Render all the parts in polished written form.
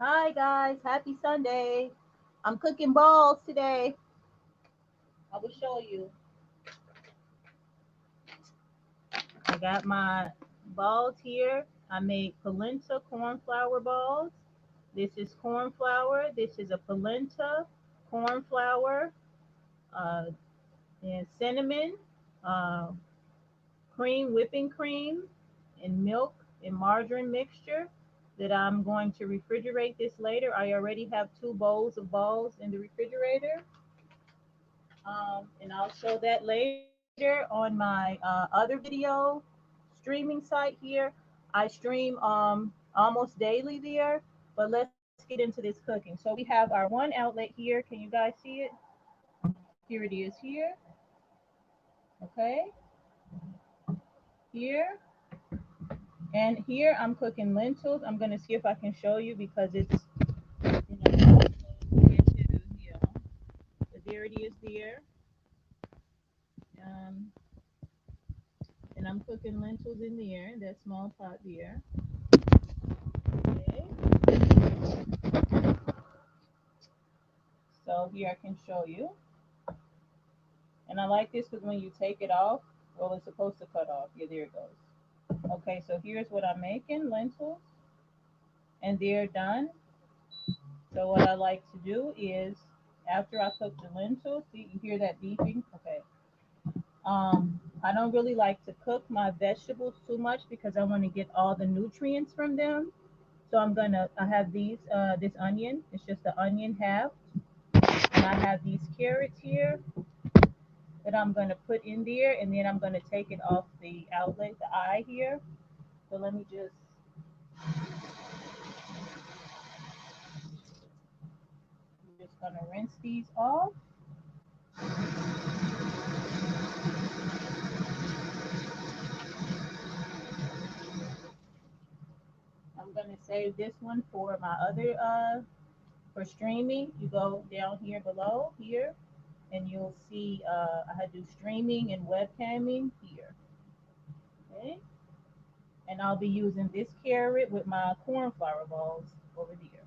Hi guys, happy Sunday. I'm cooking balls today. I will show you. I got my balls here. I made polenta corn flour balls. This is corn flour. This is a polenta corn flour uh, and cinnamon, uh, cream, whipping cream, and milk and margarine mixture that I'm going to refrigerate this later. I already have 2 bowls of balls in the refrigerator. And I'll show that later on my other video streaming site here. I stream almost daily there, but let's get into this cooking. So we have our one outlet here. Can you guys see it? Here it is here. Okay, here. And here I'm cooking lentils. I'm gonna see if I can show you because it's here too, but there it is there. Um, and I'm cooking lentils in there, that small pot there. Okay. So here I can show you. And I like this because when you take it off, well, it's supposed to cut off. Yeah, there it goes. Okay, so here's what I'm making, lentils, and they're done. So what I like to do is, after I cook the lentils, see, you hear that beeping? Okay. I don't really like to cook my vegetables too much because I want to get all the nutrients from them. So I have this onion. It's just the onion half. And I have these carrots here that I'm going to put in there, and then I'm going to take it off the outlet, the eye here. So let me just, I'm just going to rinse these off. I'm going to save this one for my other, for streaming. You go down here below here, and you'll see I had to do streaming and webcamming here. Okay. And I'll be using this carrot with my corn flour balls over there.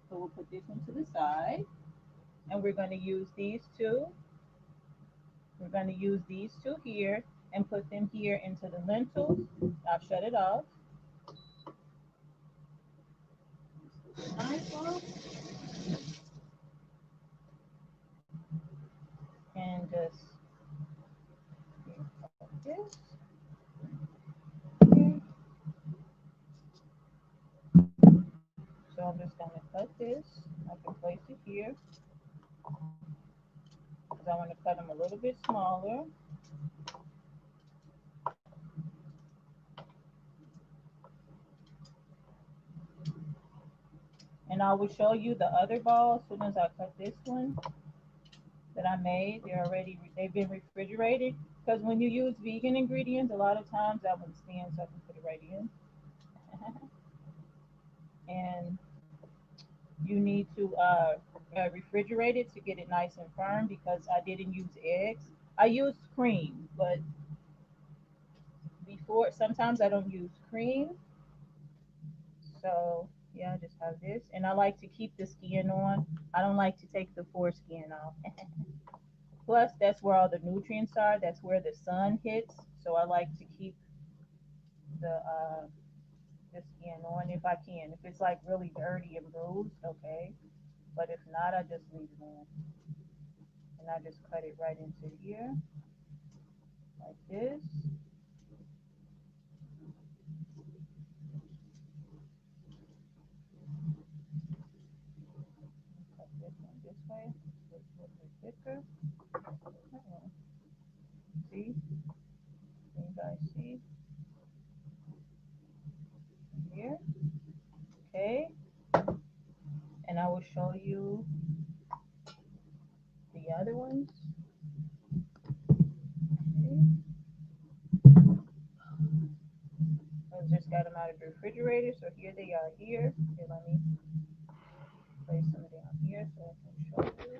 So we'll put this one to the side, and we're going to use these two. We're going to use these two here and put them here into the lentils. I'll shut it off. Knife off and just like this. Okay. So I'm just going to cut this. I can place it here because I want to cut them a little bit smaller. And I will show you the other ball as soon as I cut this one that I made. They've been refrigerated because when you use vegan ingredients, a lot of times that one stands, so I can put it right in. And you need to refrigerate it to get it nice and firm because I didn't use eggs. I used cream, but before sometimes I don't use cream. So yeah, I just have this, and I like to keep the skin on. I don't like to take the foreskin off. Plus, that's where all the nutrients are. That's where the sun hits. So I like to keep the skin on if I can. If it's like really dirty and bruised, okay. But if not, I just leave it on, and I just cut it right into here like this. Cut this one this way. This one is thicker. Uh-oh. See? Can you guys see here? Okay. And I will show you the other ones. Okay. I just got them out of the refrigerator, so here they are here. Okay, let me place them down here so I can show you.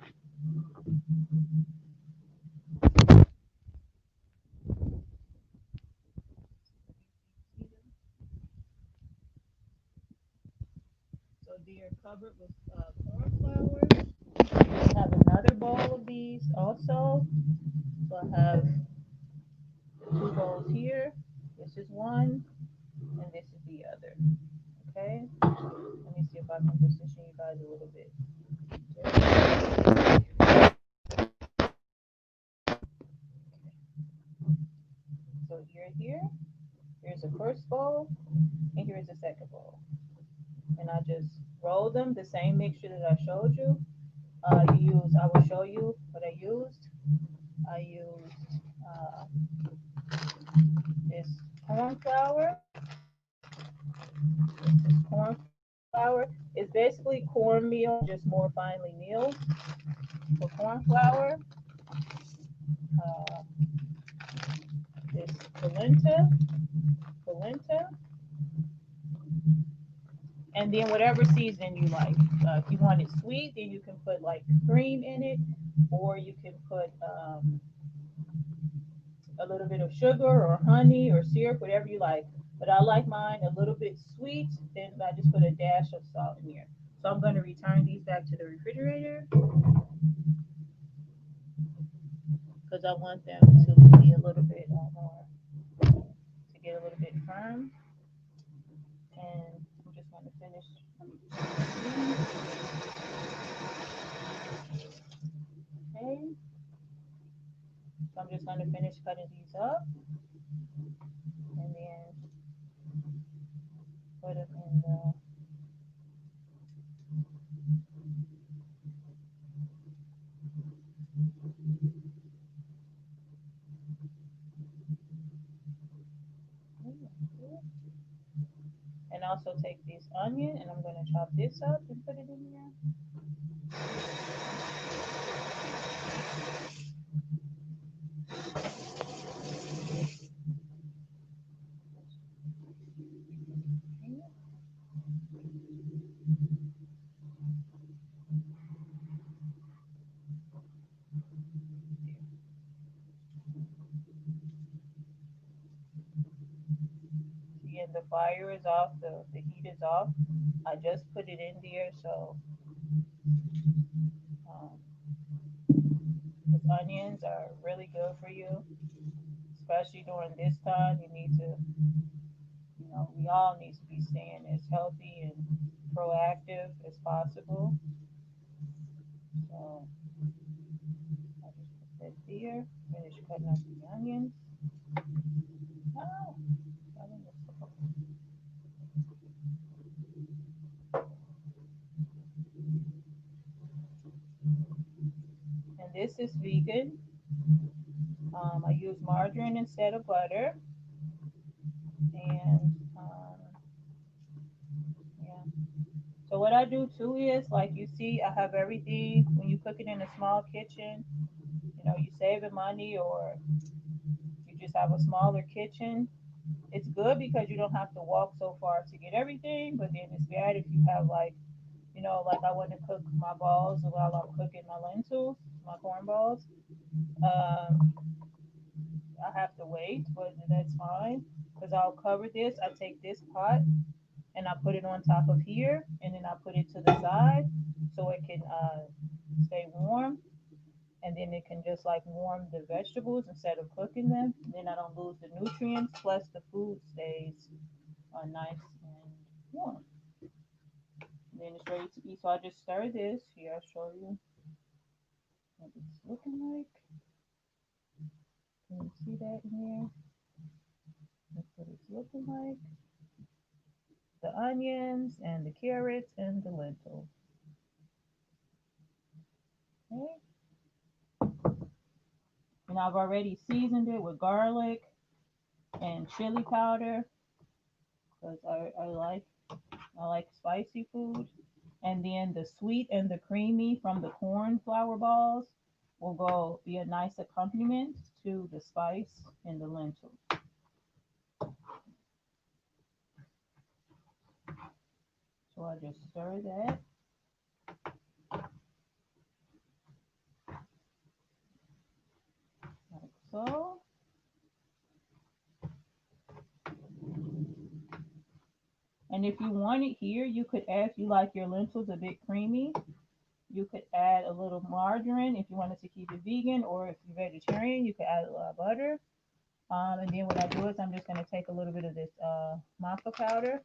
So they are covered with corn flour. I have another bowl of these also. So I have two bowls here. This is one, and this is the other. Okay. Let me see if I can position you guys a little bit. So here's the first bowl, and here's the second bowl. And I just roll them the same mixture that I showed you. I will show you what I used. I used this corn flour. This corn flour. It's basically cornmeal, just more finely milled. For corn flour, uh, this polenta, and then whatever seasoning you like. If you want it sweet, then you can put like cream in it, or you can put a little bit of sugar or honey or syrup, whatever you like. But I like mine a little bit sweet, then I just put a dash of salt in here. So I'm going to return these back to the refrigerator because I want them to be a little bit more, to get a little bit firm. And I'm just going to finish. Okay. So I'm just going to finish cutting these up and then put them in the. And also take this onion and I'm going to chop this up and put it in here. Again, the fire is off, the heat is off. I just put it in there, so um, the onions are really good for you, especially during this time. You need to, we all need to be staying as healthy and proactive as possible. So I just put that there, finish cutting up the onions. Oh, and this is vegan. I use margarine instead of butter. And yeah. So what I do too is, like you see, I have everything. When you cook it in a small kitchen, you saving money, or you just have a smaller kitchen. It's good because you don't have to walk so far to get everything. But then it's bad if you have like, like I want to cook my balls while I'm cooking my lentils, my corn balls. Um, I have to wait, but that's fine because I'll cover this. I take this pot and I put it on top of here, and then I put it to the side so it can stay warm, and then it can just like warm the vegetables instead of cooking them. And then I don't lose the nutrients, plus the food stays nice and warm. And then it's ready to eat. So I just stir this. Here, I'll show you what it's looking like. Can you see that in here? That's what it's looking like. The onions and the carrots and the lentils. Okay. And I've already seasoned it with garlic and chili powder because I like spicy food. And then the sweet and the creamy from the corn flour balls will go be a nice accompaniment to the spice and the lentils. So I just stir that like so. And if you want it here, you could add, if you like your lentils a bit creamy, you could add a little margarine if you wanted to keep it vegan, or if you're vegetarian, you could add a lot of butter. And then what I do is I'm just going to take a little bit of this maca powder.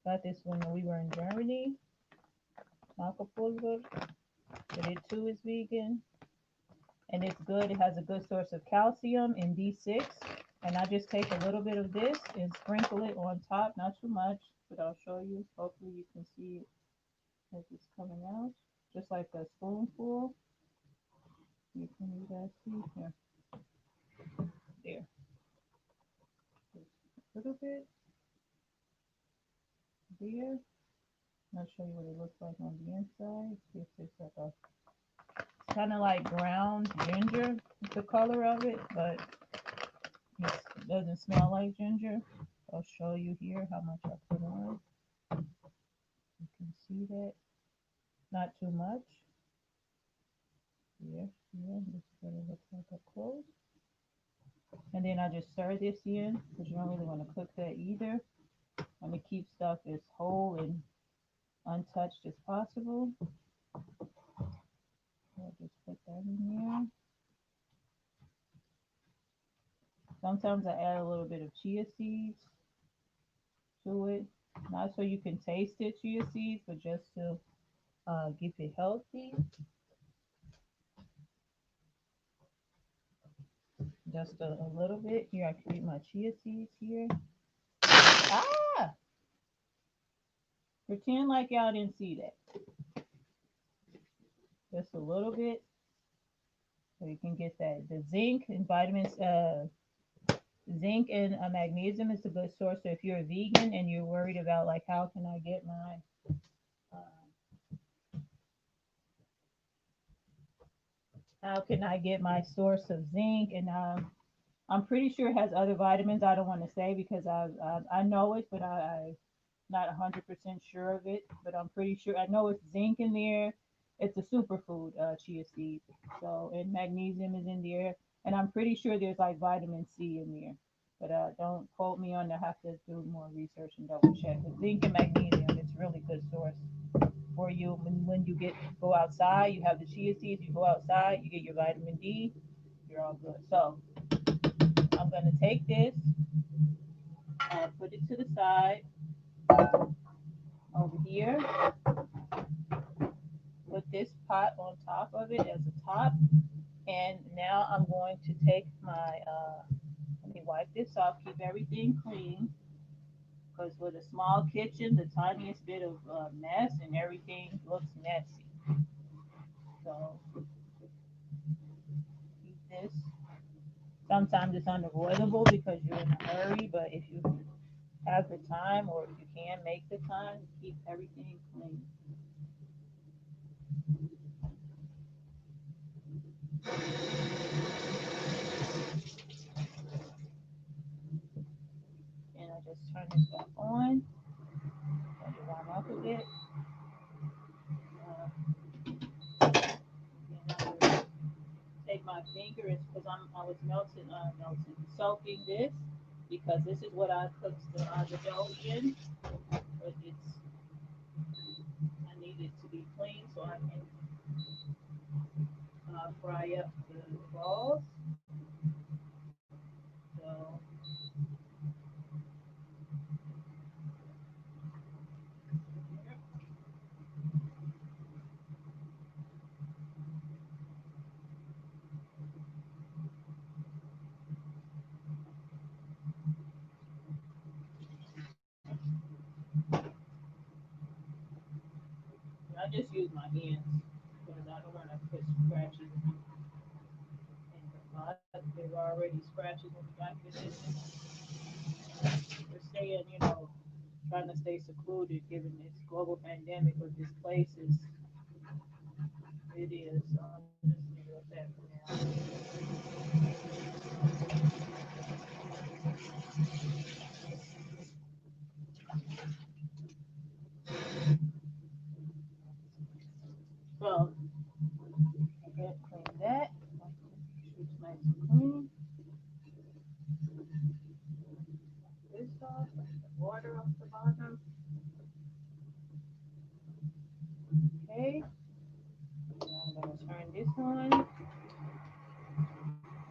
Got this when we were in Germany. Maca pulver, but it too is vegan. And it's good. It has a good source of calcium and B6. And I just take a little bit of this and sprinkle it on top, not too much, but I'll show you. Hopefully you can see it as it's coming out, just like a spoonful. You guys see here? There. Just a little bit there. I'll show you what it looks like on the inside. See if it's like a, it's kind of like ground ginger, the color of it, but it doesn't smell like ginger. I'll show you here how much I put on. You can see that. Not too much. Here, this is what it looks like up close. And then I just stir this in because you don't really want to cook that either. I want to keep stuff as whole and untouched as possible. I'll just put that in there. Sometimes I add a little bit of chia seeds to it. Not so you can taste it, chia seeds, but just to keep it healthy. Just a little bit. Here, I create my chia seeds here. Ah! Pretend like y'all didn't see that. Just a little bit. So you can get that. The zinc and vitamins, zinc and magnesium is a good source. So if you're a vegan and you're worried about like how can I get my source of zinc, and I'm pretty sure it has other vitamins. I don't want to say because I know it, but I'm not 100% sure of it. But I'm pretty sure I know it's zinc in there. It's a superfood, chia seed. So, and magnesium is in there, and I'm pretty sure there's like vitamin C in there. But don't quote me on that. I have to do more research and double check. But zinc and magnesium, it's really good source for you when you go outside. You have the chia seeds. You go outside, you get your vitamin D. You're all good. So I'm gonna take this, put it to the side over here. Put this pot on top of it as a top. And now I'm going to take my, let me wipe this off, keep everything clean. Because with a small kitchen, the tiniest bit of mess and everything looks messy. So keep this. Sometimes it's unavoidable because you're in a hurry, but if you have the time or if you can make the time, keep everything clean. And I just turn this back on. Let it warm up a bit. Take my finger because I was soaking this because this is what I cooked the dough in. But I need it to be clean so I can fry up the balls. So I just use my hands because I don't want to put scratches in the pot. There are already scratches in the back of this. We're staying, trying to stay secluded given this global pandemic, but this place it is. So I'm just leave it at that for now. So get clean that. It's nice and clean. This off. water off the bottom. Okay. I'm gonna turn this on.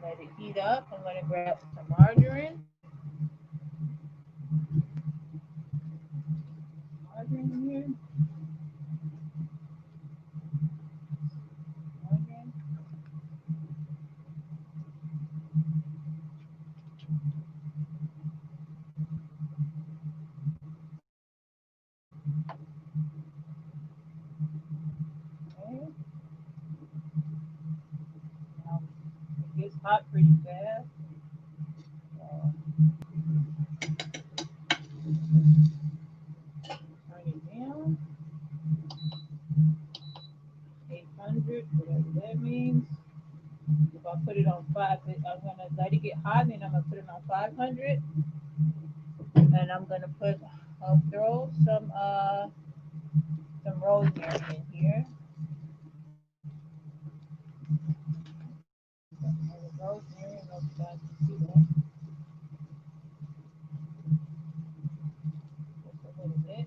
Let it heat up. I'm gonna grab some margarine. Margarine here. Margarine. Okay. Now it gets hot pretty fast. So turn it down. 800, whatever that means. If I put it on I'm gonna let it get hot, and I'm gonna put it on 500, and I'm gonna I'll throw some rosemary in here. Rosemary, I don't know if you guys can see that, just a little bit.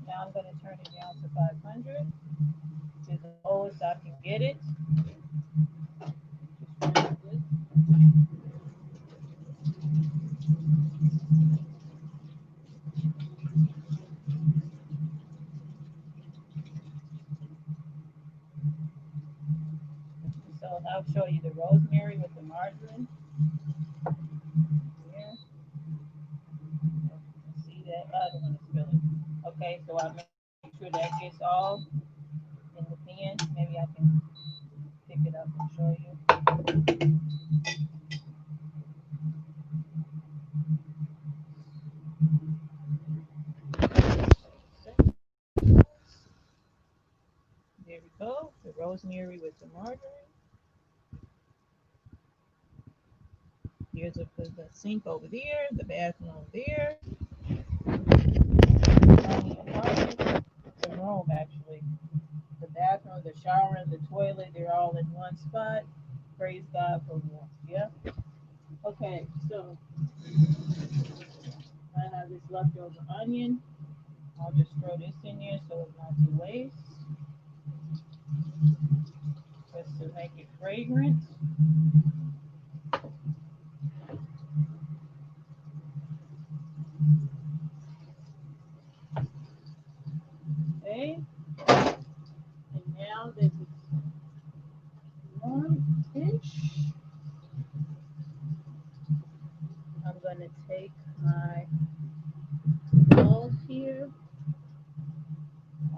Now I'm gonna turn it down to 500 to the lowest I can get it. Just like this. So I'll show you the rosemary with the margarine. Yeah, see that? I don't want to spill it. Okay, so I make sure that gets all in the pan. Maybe I can pick it up and show you. There we go. The rosemary with the margarine. Here's the sink over there, the bathroom over there. The room actually. The bathroom, the shower, and the toilet, they're all in one spot. Praise God for warmth. Yeah. Okay, so I have this leftover onion. I'll just throw this in there so it's not to waste. Just to make it fragrant. Okay. And now that it's warm-ish, I'm gonna take my balls here.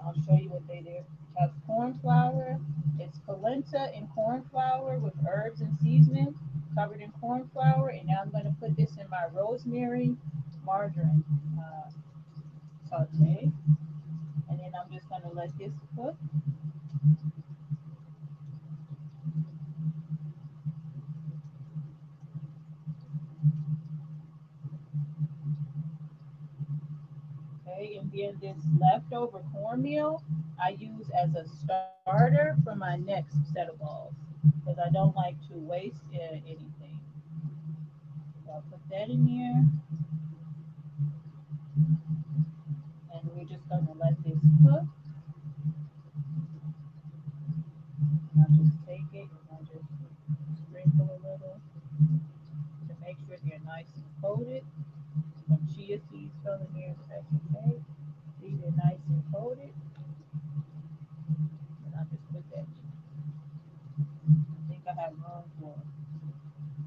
I'll show you what they do. Have corn flour. It's polenta and corn flour with herbs and seasoning, covered in corn flour. And now I'm gonna put this in my rosemary margarine saute. And then I'm just gonna let this cook. Okay, and then this leftover cornmeal I use as a starter for my next set of balls because I don't like to waste anything. So I'll put that in here, and we're just gonna let this cook. And I'll just take it and I'll just sprinkle a little to make sure they're nice and coated. Some chia seeds fell in here, but that's okay. See, they're nice and coated. And I'll just put that. I think I have room for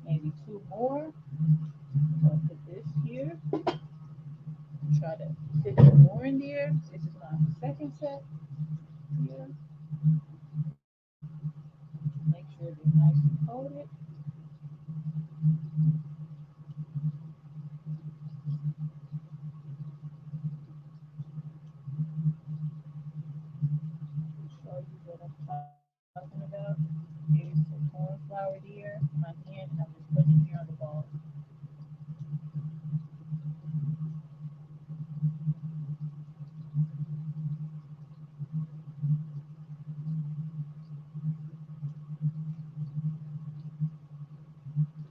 maybe two more. So I'll put this here. Try to fit some more in there. This is my second set here. Make sure they're nice and coated. Show you what I'm talking about. Here's some corn flour here, my hand, and I'm just putting it here on the ball.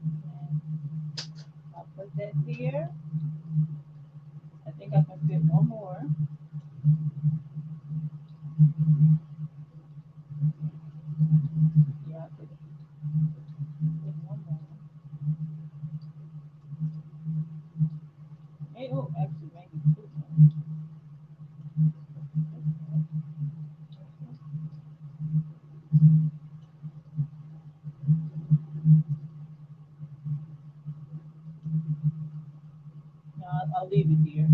And I'll put that there. one more. Yeah, take one more. Hey, oh, actually, maybe two more. No, I'll leave it here.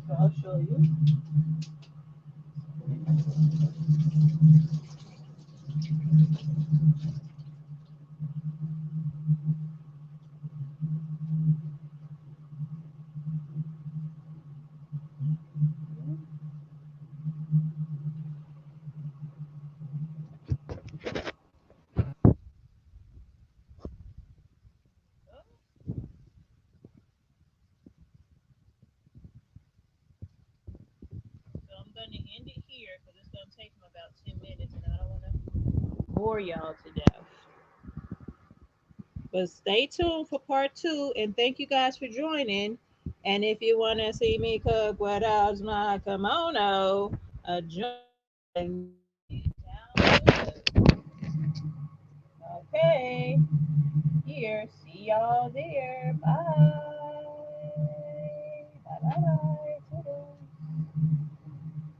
So I'll show you. So I'm gonna end it here because it's gonna take them about 10 minutes, and I don't want to bore y'all to death. But stay tuned for part two, and thank you guys for joining. And if you want to see me cook without my kimono, join me down below. Okay, here. See y'all there. Bye. Bye. Bye. Bye.